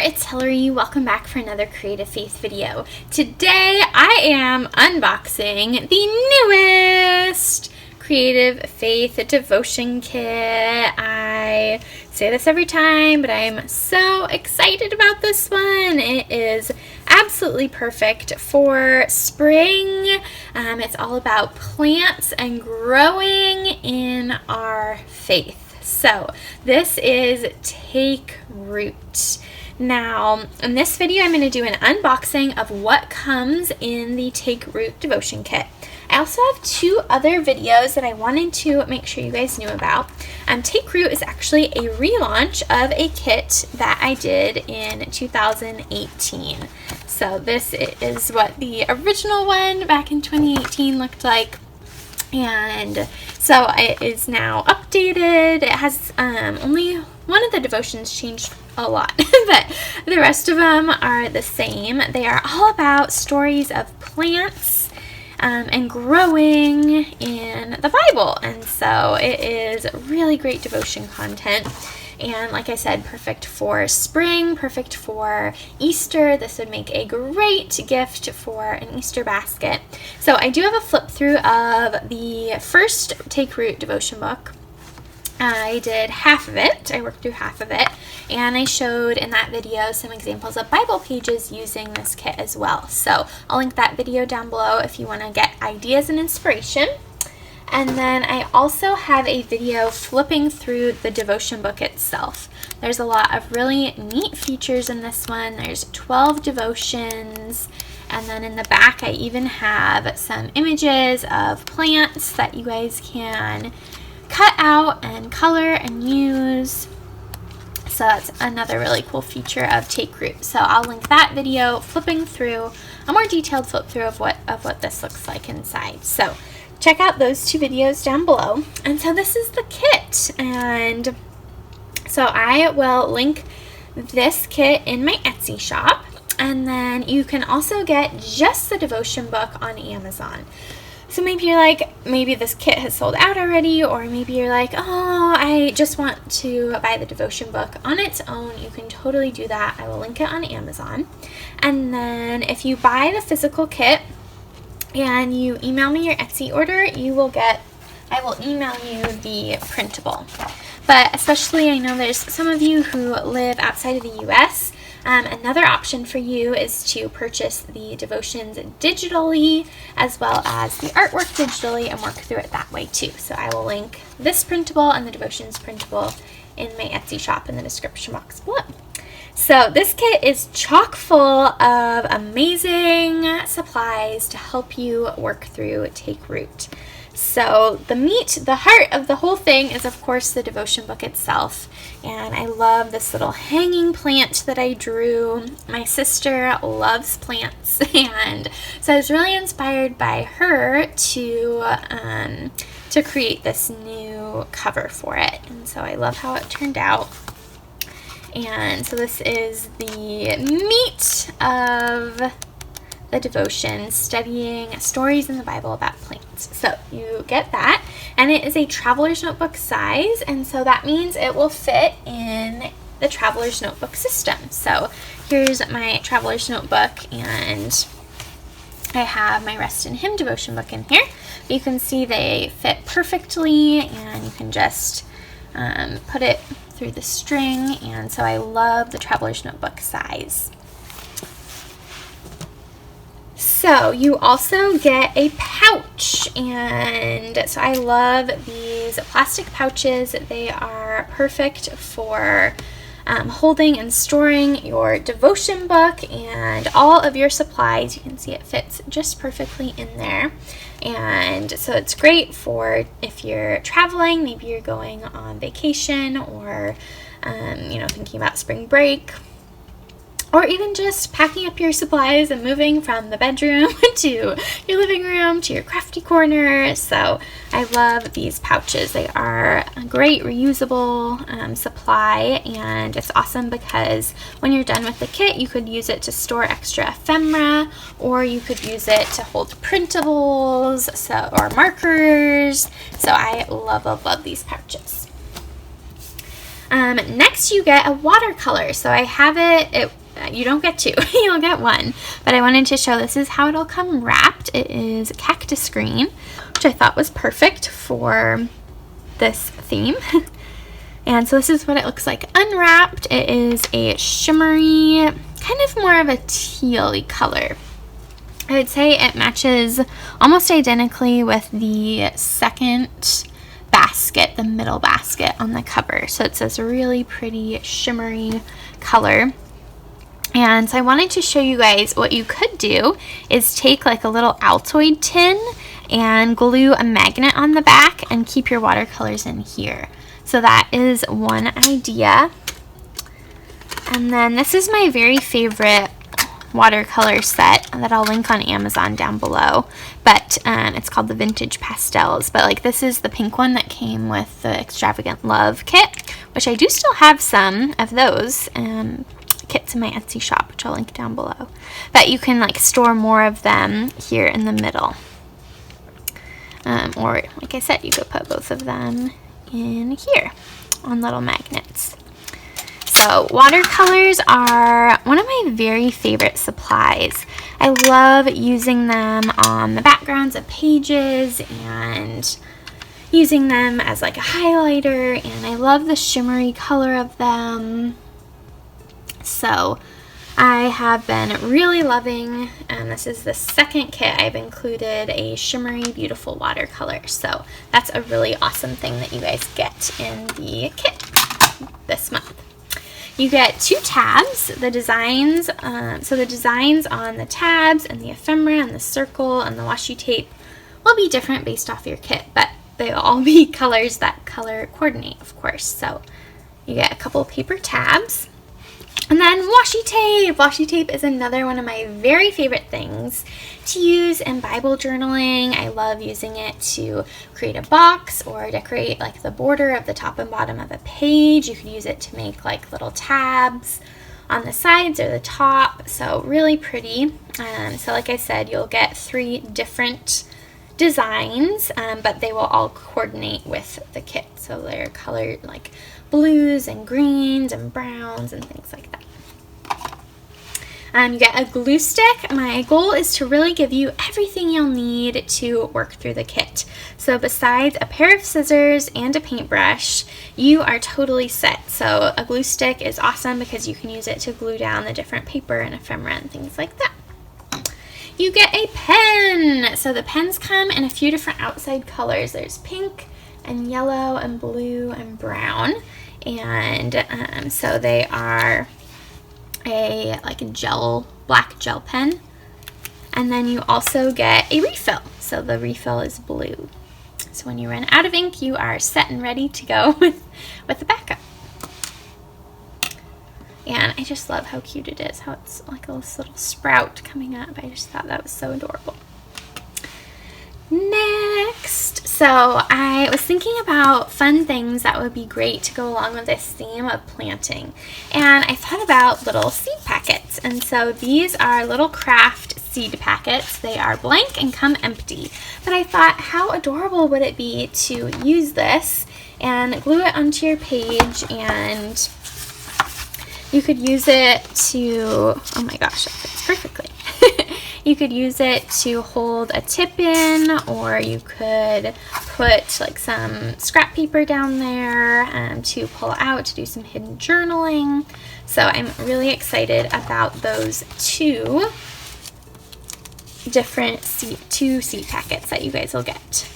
it's Hillary. Welcome back for another Creative Faith video. Today I am unboxing the newest Creative Faith devotion kit. I say this every time, but I'm so excited about this one. It is absolutely perfect for spring. It's all about plants and growing in our faith. So this is Take Root. Now, in this video, I'm going to do an unboxing of what comes in the Take Root devotion kit. I also have two other videos that I wanted to make sure you guys knew about. Take Root is actually a relaunch of a kit that I did in 2018. So this is what the original one back in 2018 looked like. And so it is now updated. It has only one of the devotions changed a lot, but the rest of them are the same. They are all about stories of plants and growing in the Bible. And so it is really great devotion content. And like I said, perfect for spring, perfect for Easter. This would make a great gift for an Easter basket. So I do have a flip through of the first Take Root devotion book. I did half of it. I worked through half of it. And I showed in that video some examples of Bible pages using this kit as well. So I'll link that video down below if you want to get ideas and inspiration. And then I also have a video flipping through the devotion book itself. There's a lot of really neat features in this one. There's 12 devotions. And then in the back, I even have some images of plants that you guys can cut out and color and use. So that's another really cool feature of Take Root. So I'll link that video flipping through, a more detailed flip through of what this looks like inside. So check out those two videos down below. And so this is the kit. And so I will link this kit in my Etsy shop. And then you can also get just the devotion book on Amazon. So maybe you're like, maybe this kit has sold out already, or maybe you're like, oh, I just want to buy the devotion book on its own. You can totally do that. I will link it on Amazon. And then if you buy the physical kit and you email me your Etsy order, I will email you the printable. But especially, I know there's some of you who live outside of the US. Another option for you is to purchase the devotions digitally as well as the artwork digitally and work through it that way too. So I will link this printable and the devotions printable in my Etsy shop in the description box below. So this kit is chock full of amazing supplies to help you work through Take Root. So the heart of the whole thing is, of course, the devotion book itself. And I love this little hanging plant that I drew. My sister loves plants, and so I was really inspired by her to create this new cover for it. And so I love how it turned out. And so this is the meat of the devotion, studying stories in the Bible about plants. So you get that, and it is a traveler's notebook size, and so that means it will fit in the traveler's notebook system. So here's my traveler's notebook, and I have my Rest in Him devotion book in here. You can see they fit perfectly, and you can just put it through the string, and so I love the traveler's notebook size. So you also get a pouch, and so I love these plastic pouches. They are perfect for holding and storing your devotion book and all of your supplies. You can see it fits just perfectly in there. And so it's great for if you're traveling, maybe you're going on vacation, or thinking about spring break, or even just packing up your supplies and moving from the bedroom to your living room to your crafty corner. So I love these pouches. They are a great reusable supply, and it's awesome because when you're done with the kit, you could use it to store extra ephemera, or you could use it to hold printables or markers. So I love these pouches. Next you get a watercolor. So I have it, you don't get two, you'll get one. But I wanted to show this is how it'll come wrapped. It is cactus green, which I thought was perfect for this theme. And so this is what it looks like unwrapped. It is a shimmery, kind of more of a teal-y color. I would say it matches almost identically with the second basket, the middle basket on the cover. So it's this really pretty shimmery color. And so I wanted to show you guys what you could do is take like a little Altoid tin and glue a magnet on the back and keep your watercolors in here. So that is one idea. And then this is my very favorite watercolor set that I'll link on Amazon down below, but it's called the Vintage Pastels. But like this is the pink one that came with the Extravagant Love kit, which I do still have some of those kits in my Etsy shop, which I'll link down below. But you can like store more of them here in the middle, or like I said, you could put both of them in here on little magnets. So watercolors are one of my very favorite supplies. I love using them on the backgrounds of pages and using them as like a highlighter, and I love the shimmery color of them. So I have been really loving, and this is the second kit I've included a shimmery beautiful watercolor. So that's a really awesome thing that you guys get in the kit this month. You get 2 tabs. The designs, so the designs on the tabs and the ephemera and the circle and the washi tape will be different based off your kit, but they'll all be colors that color coordinate, of course. So you get a couple paper tabs. And then washi tape. Washi tape is another one of my very favorite things to use in Bible journaling. I love using it to create a box or decorate like the border of the top and bottom of a page. You could use it to make like little tabs on the sides or the top. So really pretty. So like I said, you'll get 3 different designs, but they will all coordinate with the kit. So they're colored like blues and greens and browns and things like that. You get a glue stick. My goal is to really give you everything you'll need to work through the kit. So besides a pair of scissors and a paintbrush, you are totally set. So a glue stick is awesome because you can use it to glue down the different paper and ephemera and things like that. You get a pen. So the pens come in a few different outside colors. There's pink and yellow and blue and brown. And so they are a black gel pen. And then you also get a refill. So the refill is blue. So when you run out of ink, you are set and ready to go with the backup. And I just love how cute it is, how it's like this little sprout coming up. I just thought that was so adorable. Next, so I was thinking about fun things that would be great to go along with this theme of planting. And I thought about little seed packets. And so these are little craft seed packets. They are blank and come empty. But I thought, how adorable would it be to use this and glue it onto your page, and you could use it to, oh my gosh, that fits perfectly. You could use it to hold a tip in, or you could put like some scrap paper down there to pull out to do some hidden journaling. So I'm really excited about those 2 different seed packets that you guys will get.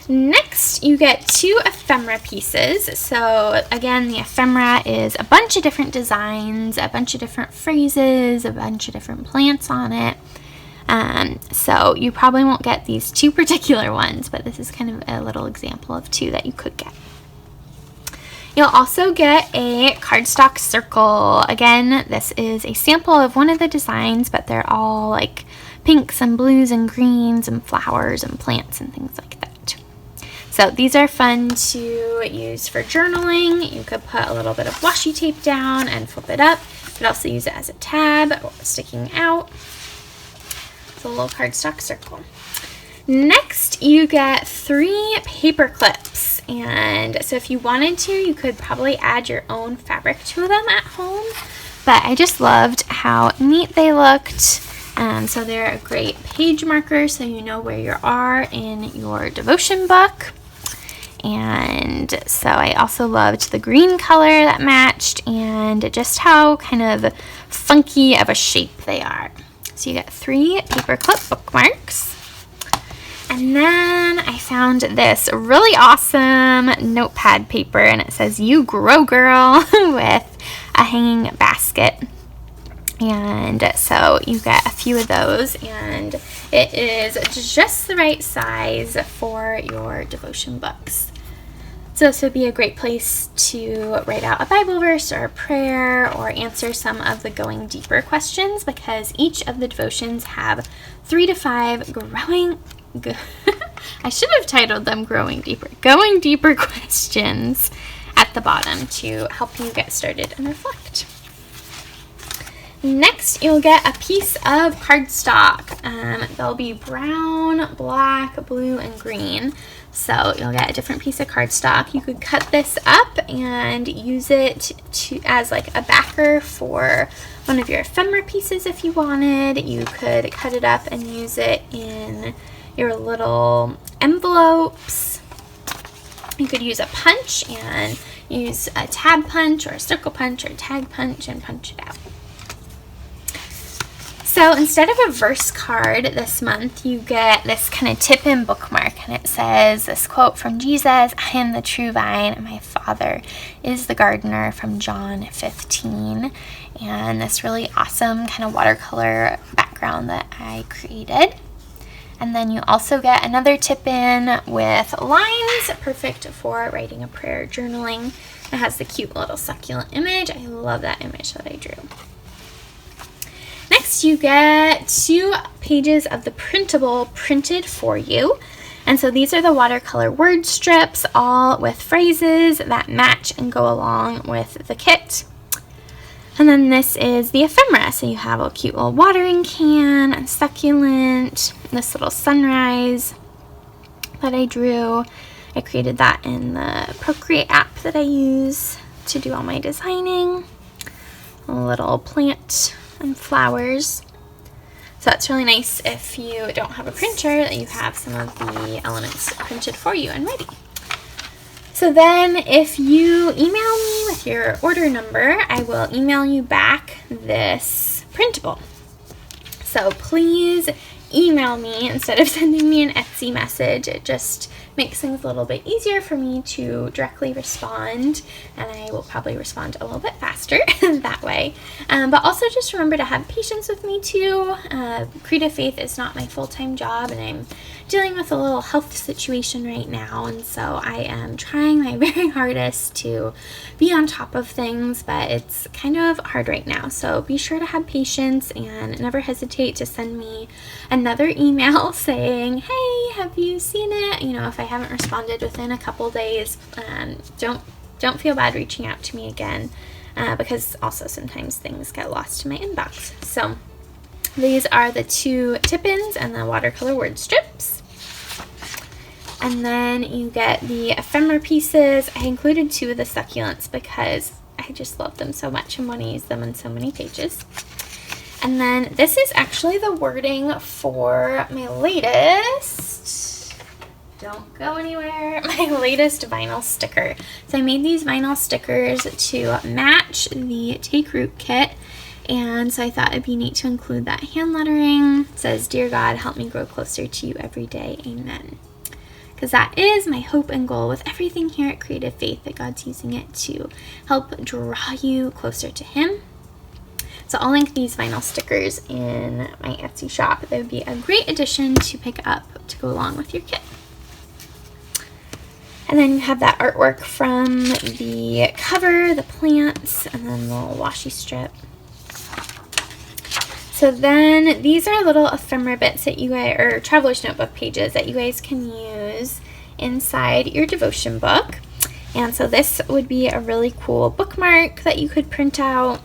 Next, you get 2 ephemera pieces. So again, the ephemera is a bunch of different designs, a bunch of different phrases, a bunch of different plants on it. So you probably won't get these 2 particular ones, but this is kind of a little example of 2 that you could get. You'll also get a cardstock circle. Again, this is a sample of one of the designs, but they're all like pinks and blues and greens and flowers and plants and things like that. So these are fun to use for journaling. You could put a little bit of washi tape down and flip it up. You could also use it as a tab or sticking out. It's a little cardstock circle. Next, you get 3 paper clips, and so if you wanted to, you could probably add your own fabric to them at home, but I just loved how neat they looked. So they're a great page marker so you know where you are in your devotion book. And so I also loved the green color that matched and just how kind of funky of a shape they are. So you get 3 paperclip bookmarks. And then I found this really awesome notepad paper, and it says "You Grow Girl" with a hanging basket. And so you get a few of those, and it is just the right size for your devotion books. So this would be a great place to write out a Bible verse or a prayer or answer some of the going deeper questions, because each of the devotions have 3 to 5 I should have titled them going deeper questions at the bottom to help you get started and reflect. Next, you'll get a piece of cardstock. They'll be brown, black, blue, and green. So you'll get a different piece of cardstock. You could cut this up and use it as like a backer for one of your ephemera pieces if you wanted. You could cut it up and use it in your little envelopes. You could use a punch and use a tab punch or a circle punch or a tag punch and punch it out. So instead of a verse card this month, you get this kind of tip-in bookmark, and it says this quote from Jesus: "I am the true vine, and my Father is the gardener," from John 15. And this really awesome kind of watercolor background that I created. And then you also get another tip-in with lines, perfect for writing a prayer, journaling. It has the cute little succulent image. I love that image that I drew. Next, you get 2 pages of the printable printed for you. And so these are the watercolor word strips, all with phrases that match and go along with the kit. And then this is the ephemera. So you have a cute little watering can, a succulent, this little sunrise that I drew. I created that in the Procreate app that I use to do all my designing. A little plant and flowers. So that's really nice if you don't have a printer, that you have some of the elements printed for you and ready. So then if you email me with your order number, I will email you back this printable. So please email me instead of sending me an Etsy message. It just makes things a little bit easier for me to directly respond, and I will probably respond a little bit faster that way. But also just remember to have patience with me too. Creative Faith is not my full-time job, and I'm dealing with a little health situation right now, and so I am trying my very hardest to be on top of things, but it's kind of hard right now. So be sure to have patience and never hesitate to send me another email saying, "Hey, have you seen it?" You know, if I haven't responded within a couple days, don't feel bad reaching out to me again, because also sometimes things get lost in my inbox. So these are the 2 tip-ins and the watercolor word strips. And then you get the ephemera pieces. I included 2 of the succulents because I just love them so much and want to use them on so many pages. And then this is actually the wording for my latest, don't go anywhere, my latest vinyl sticker. So I made these vinyl stickers to match the Take Root kit. And so I thought it'd be neat to include that hand lettering. It says, "Dear God, help me grow closer to you every day. Amen." Because that is my hope and goal with everything here at Creative Faith, that God's using it to help draw you closer to Him. So I'll link these vinyl stickers in my Etsy shop. They would be a great addition to pick up to go along with your kit. And then you have that artwork from the cover, the plants, and then the little washi strip. So then these are little ephemera bits that you guys, or traveler's notebook pages that you guys can use inside your devotion book. And so this would be a really cool bookmark that you could print out.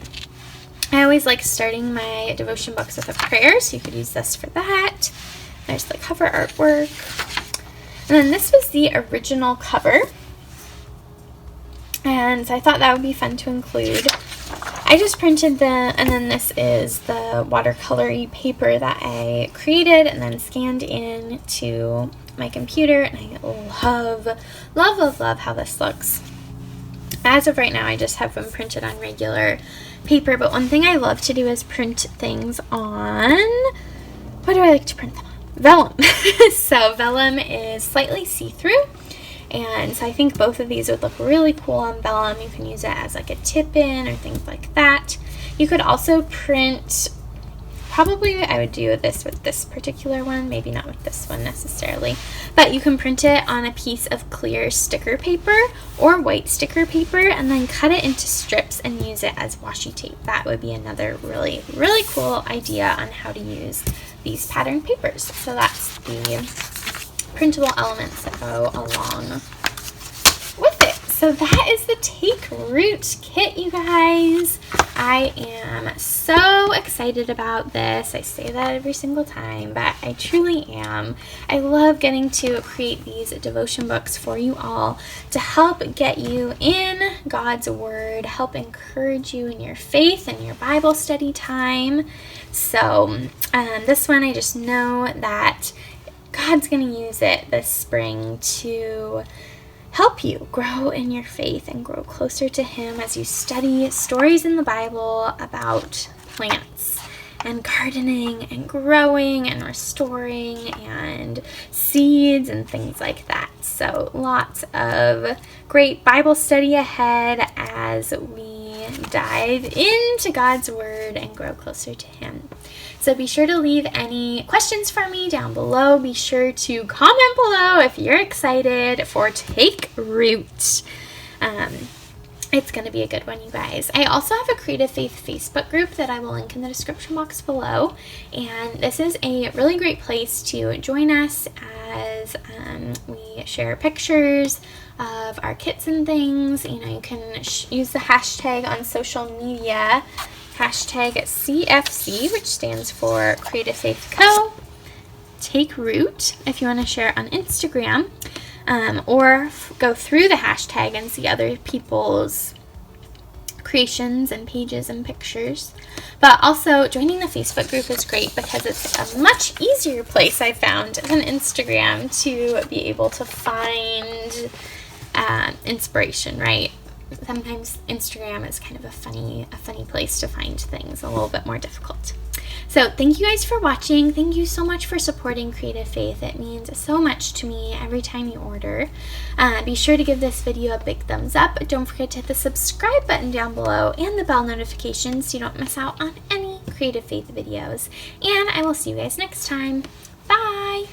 I always like starting my devotion books with a prayer, so you could use this for that. there's the cover artwork. And then this was the original cover. And so I thought that would be fun to include. I just printed and then this is the watercolor paper that I created and then scanned in to my computer, and I love, love, love, love how this looks. As of right now, I just have them printed on regular paper, but one thing I love to do is print things on, what do I like to print them on? Vellum. So vellum is slightly see-through, and so I think both of these would look really cool on vellum. You can use it as like a tip-in or things like that. You could also print, probably I would do this with this particular one, maybe not with this one necessarily, but you can print it on a piece of clear sticker paper or white sticker paper and then cut it into strips and use it as washi tape. That would be another really, really cool idea on how to use these pattern papers. So that's the printable elements that go along with it. So that is the Take Root kit, you guys. I am so excited about this. I say that every single time, but I truly am. I love getting to create these devotion books for you all to help get you in God's Word, help encourage you in your faith and your Bible study time. So this one, I just know that God's going to use it this spring to help you grow in your faith and grow closer to Him as you study stories in the Bible about plants and gardening and growing and restoring and seeds and things like that. So lots of great Bible study ahead as we dive into God's Word and grow closer to Him. So be sure to leave any questions for me down below. Be sure to comment below if you're excited for Take Root. It's going to be a good one, you guys. I also have a Creative Faith Facebook group that I will link in the description box below. And this is a really great place to join us as we share pictures of our kits and things. You know, you can use the hashtag on social media, hashtag CFC, which stands for Creative Faith Co. Take Root, if you want to share it on Instagram, or go through the hashtag and see other people's creations and pages and pictures. But also joining the Facebook group is great because it's a much easier place, I found, than Instagram to be able to find inspiration, right? Sometimes Instagram is kind of a funny place to find things, a little bit more difficult. So thank you guys for watching. Thank you so much for supporting Creative Faith. It means so much to me every time you order. Be sure to give this video a big thumbs up. Don't forget to hit the subscribe button down below and the bell notification so you don't miss out on any Creative Faith videos. And I will see you guys next time. Bye!